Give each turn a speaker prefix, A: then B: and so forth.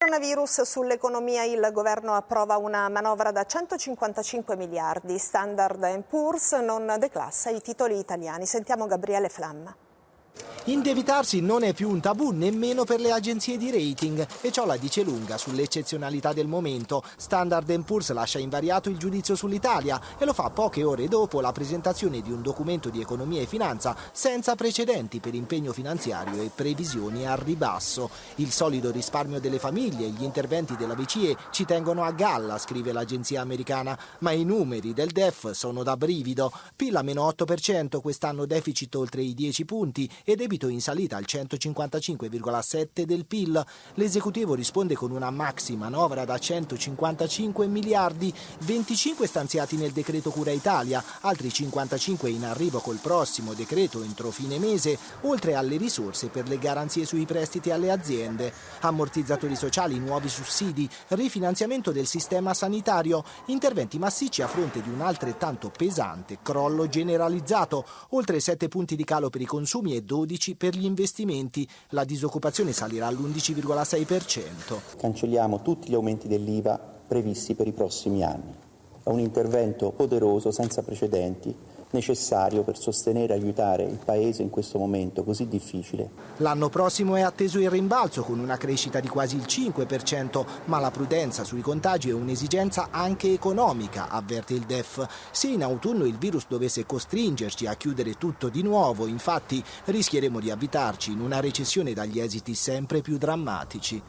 A: Coronavirus sull'economia, il governo approva una manovra da 155 miliardi. Standard & Poor's non declassa i titoli italiani. Sentiamo Gabriele Flamma.
B: Indebitarsi non è più un tabù nemmeno per le agenzie di rating e ciò la dice lunga sull'eccezionalità del momento. Standard & Poor's lascia invariato il giudizio sull'Italia e lo fa poche ore dopo la presentazione di un documento di economia e finanza senza precedenti per impegno finanziario e previsioni al ribasso. Il solido risparmio delle famiglie e gli interventi della BCE ci tengono a galla, scrive l'agenzia americana, ma i numeri del DEF sono da brivido. PIL a meno 8%, quest'anno deficit oltre i 10 punti e debito in salita al 155,7 del PIL. L'esecutivo risponde con una maxi manovra da 155 miliardi, 25 stanziati nel decreto Cura Italia, altri 55 in arrivo col prossimo decreto entro fine mese, oltre alle risorse per le garanzie sui prestiti alle aziende. Ammortizzatori sociali, nuovi sussidi, rifinanziamento del sistema sanitario, interventi massicci a fronte di un altrettanto pesante crollo generalizzato, oltre 7 punti di calo per i consumi e 12 per gli investimenti. La disoccupazione salirà all'11,6%.
C: Cancelliamo tutti gli aumenti dell'IVA previsti per i prossimi anni. È un intervento poderoso, senza precedenti, necessario per sostenere e aiutare il Paese in questo momento così difficile.
B: L'anno prossimo è atteso il rimbalzo con una crescita di quasi il 5%, ma la prudenza sui contagi è un'esigenza anche economica, avverte il DEF. Se in autunno il virus dovesse costringerci a chiudere tutto di nuovo, infatti, rischieremo di avvitarci in una recessione dagli esiti sempre più drammatici.